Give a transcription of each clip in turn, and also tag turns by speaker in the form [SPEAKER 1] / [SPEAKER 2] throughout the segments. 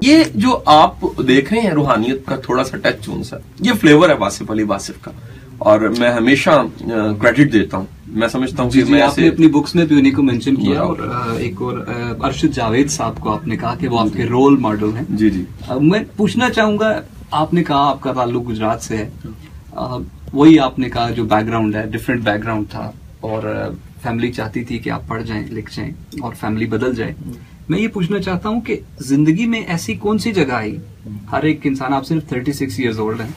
[SPEAKER 1] ये जो आप देख रहे हैं रूहानियत का थोड़ा सा टच चून सा, ये फ्लेवर है वासिफ अली वासिफ का, और मैं हमेशा क्रेडिट देता हूँ। मैं समझता हूँ कि मैं
[SPEAKER 2] आपने अपनी बुक्स में भी उन्हीं को मेंशन किया, और एक और अरशद जावेद साहब को आपने कहा कि वो आपके रोल मॉडल हैं।
[SPEAKER 1] जी जी।
[SPEAKER 2] मैं पूछना चाहूंगा, आपने कहा आपका ताल्लुक गुजरात से है, वही आपने कहा जो बैकग्राउंड है डिफरेंट बैकग्राउंड था, और फैमिली चाहती थी कि आप पढ़ जाएं लिख जाएं और फैमिली बदल जाए। मैं ये पूछना चाहता हूँ कि जिंदगी में ऐसी कौन सी जगह आई, हर एक इंसान, आप सिर्फ 36 इयर्स ओल्ड हैं,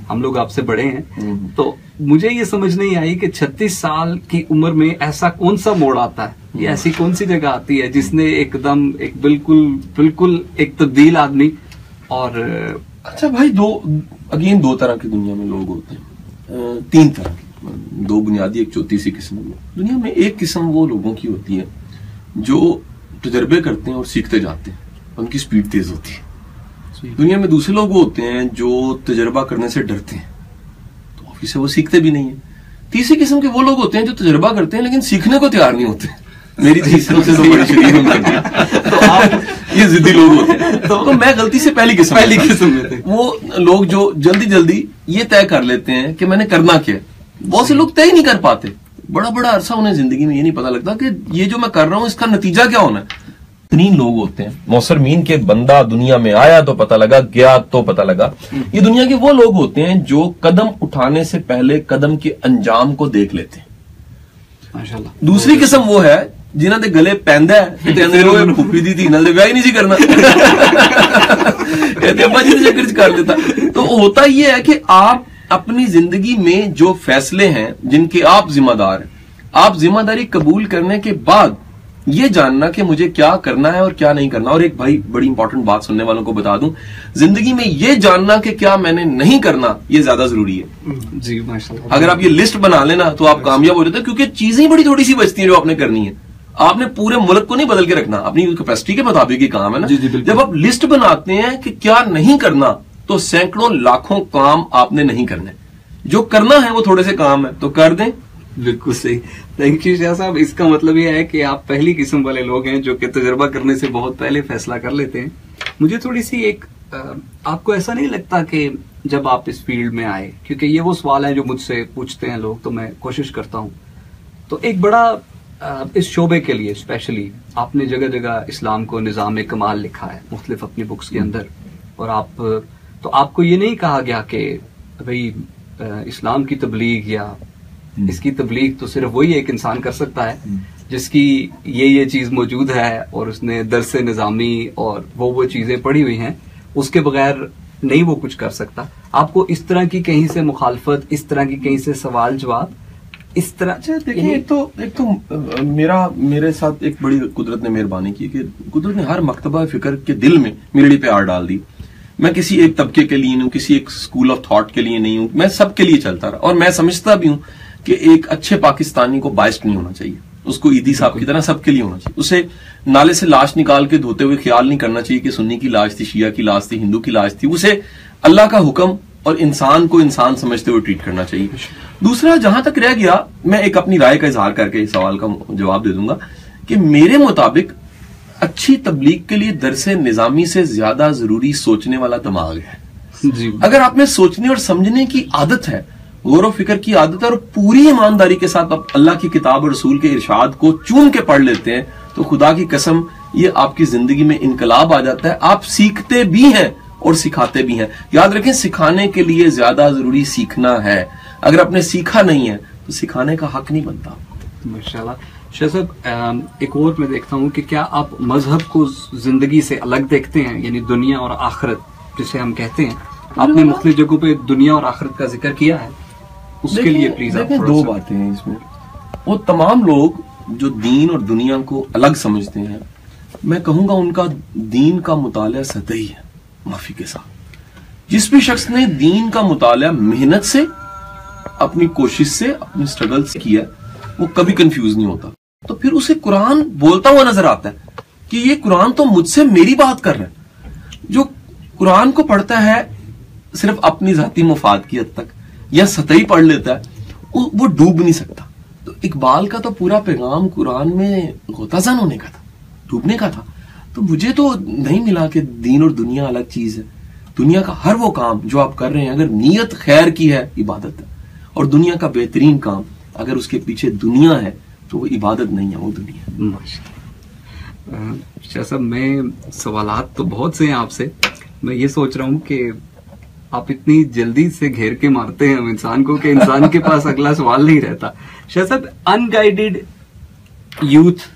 [SPEAKER 2] हम लोग आपसे बड़े हैं, तो मुझे ये समझ नहीं आई कि 36 साल की उम्र में ऐसा कौन सा मोड़ आता है, ये ऐसी कौन सी जगह आती है जिसने एकदम एक बिल्कुल एक तब्दील आदमी। और
[SPEAKER 1] अच्छा भाई, दो तरह की दुनिया में लोग होते हैं, तीन तरह की, दो बुनियादी एक चौथी सी किस्म में दुनिया में। एक किस्म वो लोगों की होती है जो तजर्बे करते हैं और सीखते जाते हैं, उनकी स्पीड तेज होती है। दुनिया में दूसरे लोग होते हैं जो तजर्बा करने से डरते हैं, तो ऑफिस से वो सीखते भी नहीं है। तीसरी किस्म के वो लोग होते हैं जो तजर्बा करते हैं लेकिन सीखने को तैयार नहीं होते। मेरी तीसरों से तो बड़ी शरीर तो आप ये जिद्दी लोग होते हैं। तो मैं गलती से पहली किस्म में थे। वो लोग जो जल्दी ये तय कर लेते हैं कि मैंने करना क्या है। बहुत से लोग तय ही नहीं कर पाते, बड़ा अरसा उन्हें जिंदगी में ये नहीं पता लगता कि ये जो मैं कर रहा हूं इसका नतीजा क्या होना है। तीन लोग होते हैं मौसरमीन के, बंदा दुनिया में आया तो पता लगा, गया तो पता लगा। ये दुनिया के वो लोग होते हैं जो कदम उठाने से पहले कदम के अंजाम को देख लेते हैं। माशाल्लाह। दूसरी किस्म वो है जिन्हों के गले पैंदा है, फूफी दी थी नाल ब्याह ही नहीं सी करना अब्बा जी ने चक्कर कर देता। तो होता ये है कि आप अपनी जिंदगी में जो फैसले हैं जिनके आप जिम्मेदार हैं, आप जिम्मेदारी कबूल करने के बाद ये जानना कि मुझे क्या करना है और क्या नहीं करना। और एक भाई बड़ी इंपॉर्टेंट बात सुनने वालों को बता दूं, जिंदगी में ये जानना कि क्या मैंने नहीं करना, ये ज्यादा जरूरी है।
[SPEAKER 2] जी माशाल्लाह।
[SPEAKER 1] अगर आप ये लिस्ट बना लेना तो आप कामयाब हो जाते हैं, क्योंकि चीजें बड़ी थोड़ी सी बचती हैं जो आपने करनी है। आपने पूरे मुल्क को नहीं बदल के रखना, अपनी कैपेसिटी के मुताबिक ही काम है ना। जब आप लिस्ट बनाते हैं कि क्या नहीं करना, तो सैकड़ों लाखों काम आपने नहीं करने, जो करना है वो थोड़े से काम है तो कर दें।
[SPEAKER 2] बिल्कुल सही। थैंक यू शाह साहब। इसका मतलब ये है कि आप पहली किस्म वाले लोग हैं जो कि तजर्बा करने से बहुत पहले फैसला कर लेते हैं। मुझे थोड़ी सी आपको ऐसा नहीं लगता कि जब आप इस फील्ड में आए, क्योंकि ये वो सवाल है जो मुझसे पूछते हैं लोग, तो मैं कोशिश करता हूँ, तो एक बड़ा इस शोबे के लिए स्पेशली आपने जगह जगह इस्लाम को निज़ाम कमाल लिखा है मुख्तलिफ अपनी बुक्स के अंदर, और आपको ये नहीं कहा गया कि भाई इस्लाम की तबलीग या इसकी तबलीग तो सिर्फ वही एक इंसान कर सकता है जिसकी ये चीज मौजूद है और उसने दरस निज़ामी और वो चीजें पढ़ी हुई हैं, उसके बगैर नहीं वो कुछ कर सकता। आपको इस तरह की कहीं से मुखालफत, इस तरह की कहीं से सवाल जवाब, इस तरह?
[SPEAKER 1] देखिए, एक तो मेरे साथ एक बड़ी कुदरत ने मेहरबानी की कि कुदरत ने हर मकतबा फिक्र के दिल में मेरे पे आड़ डाल दी। मैं किसी एक तबके के लिए नहीं हूं, किसी एक स्कूल ऑफ थॉट के लिए नहीं हूं, मैं सबके लिए चलता रहा। और मैं समझता भी हूं कि एक अच्छे पाकिस्तानी को बाइस्ड नहीं होना चाहिए, उसको ईदी साहब की तरह सबके लिए होना चाहिए। उसे नाले से लाश निकाल के धोते हुए ख्याल नहीं करना चाहिए कि सुन्नी की लाश थी, शिया की लाश थी, हिंदू की लाश थी। उसे अल्लाह का हुक्म और इंसान को इंसान समझते हुए ट्रीट करना चाहिए। दूसरा, जहां तक रह गया, मैं एक अपनी राय का इजहार करके इस सवाल का जवाब दे दूंगा कि मेरे मुताबिक अच्छी तबलीग के लिए दरसे निजामी से ज्यादा जरूरी सोचने वाला दिमाग है। जी। अगर आप में सोचने और समझने की आदत है, गौर व फिक्र की आदत है, और पूरी ईमानदारी के साथ आप अल्लाह की किताब और रसूल के इरशाद को चूम के पढ़ लेते हैं, तो खुदा की कसम ये आपकी जिंदगी में इनकलाब आ जाता है। आप सीखते भी हैं और सिखाते भी हैं। याद रखें, सिखाने के लिए ज्यादा जरूरी सीखना है। अगर आपने सीखा नहीं है तो सिखाने का हक नहीं बनता।
[SPEAKER 2] माशाल्लाह। शाह साहब, एक और मैं देखता हूँ कि क्या आप मजहब को जिंदगी से अलग देखते हैं, यानी दुनिया और आखिरत जिसे हम कहते हैं? आपने मुख्तलिफ जगहों पे दुनिया और आखिरत का जिक्र किया है, उसके लिए प्लीज आप थोड़ा
[SPEAKER 1] दो बातें हैं इसमें। वो तमाम लोग जो दीन और दुनिया को अलग समझते हैं, मैं कहूंगा उनका दीन का मुताला सतही है, माफी के साथ। जिस भी शख्स ने दीन का मुताला मेहनत से, अपनी कोशिश से, अपनी स्ट्रगल से किया, वो कभी कंफ्यूज नहीं होता। तो फिर उसे कुरान बोलता हुआ नजर आता है कि ये कुरान तो मुझसे मेरी बात कर रहा है। जो कुरान को पढ़ता है सिर्फ अपनी जाती मुफाद की हद तक या सतही पढ़ लेता है, वो डूब नहीं सकता। तो इकबाल का तो पूरा पैगाम कुरान में गोताजन होने का था, डूबने का था। तो मुझे तो नहीं मिला कि दीन और दुनिया अलग चीज है। दुनिया का हर वो काम जो आप कर रहे हैं, अगर नीयत खैर की है, इबादत है। और दुनिया का बेहतरीन काम अगर उसके पीछे दुनिया है तो वो इबादत नहीं है, वो दुनिया है।
[SPEAKER 2] शाह साहब, मैं सवालात तो बहुत से हैं आपसे, मैं ये सोच रहा हूँ कि आप इतनी जल्दी से घेर के मारते हैं हम इंसान को कि इंसान के पास अगला सवाल नहीं रहता। शाह साहब, अनगाइडेड यूथ,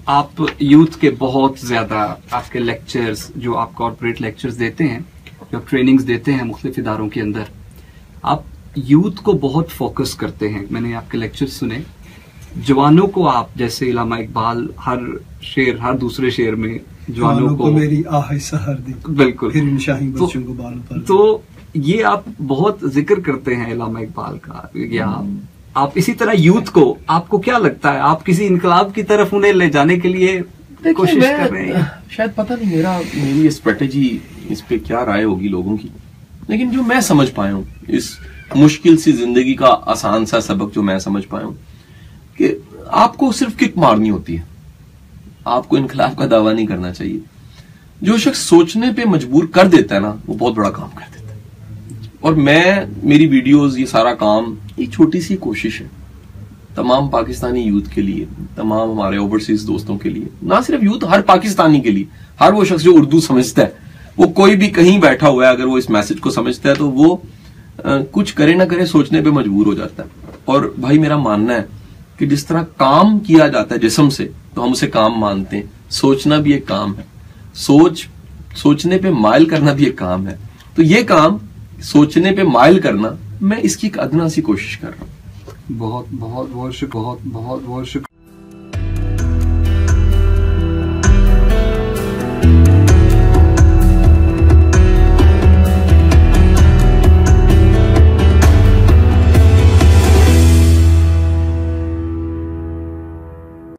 [SPEAKER 2] आप यूथ के बहुत ज्यादा आपके लेक्चर्स जो आप कॉर्पोरेट लेक्चर्स देते हैं, जो ट्रेनिंग्स देते हैं मुख्तलिफ इदारों के अंदर, आप यूथ को बहुत फोकस करते हैं। मैंने आपके लेक्चर्स सुने। जवानों को आप, जैसे इलामा इकबाल हर दूसरे शेर में जवानों को
[SPEAKER 3] मेरी आह सहर दी,
[SPEAKER 2] बिल्कुल,
[SPEAKER 3] फिर इन शाही बच्चों को बालों पर।
[SPEAKER 2] तो ये आप बहुत जिक्र करते हैं इलामा इकबाल का, या आप इसी तरह यूथ को, आपको क्या लगता है, आप किसी इनकलाब की तरफ उन्हें ले जाने के लिए कोशिश कर रहे हैं?
[SPEAKER 1] शायद पता नहीं मेरी स्ट्रेटेजी इस पे क्या राय होगी लोगों की, लेकिन जो मैं समझ पाया हूं, इस मुश्किल सी जिंदगी का आसान सा सबक जो मैं समझ पाया हूं, कि आपको सिर्फ किक मारनी होती है, आपको इनकलाब का दावा नहीं करना चाहिए। जो शख्स सोचने पे मजबूर कर देता है ना, वो बहुत बड़ा काम कर देता है। और मेरी वीडियोस, ये सारा काम एक छोटी सी कोशिश है तमाम पाकिस्तानी यूथ के लिए, तमाम हमारे ओवरसीज दोस्तों के लिए, ना सिर्फ यूथ, हर पाकिस्तानी के लिए, हर वो शख्स जो उर्दू समझता है, वो कोई भी कहीं बैठा हुआ है, अगर वो इस मैसेज को समझता है तो वो कुछ करे ना करे सोचने पे मजबूर हो जाता है। और भाई मेरा मानना है कि जिस तरह काम किया जाता है जिस्म से, तो हम उसे काम मानते हैं, सोचना भी एक काम है, सोचने पे माइल करना भी एक काम है। तो ये काम सोचने पे माइल करना, मैं इसकी एक अदना सी कोशिश कर रहा हूं।
[SPEAKER 2] बहुत बहुत बहुत शुक्रिया।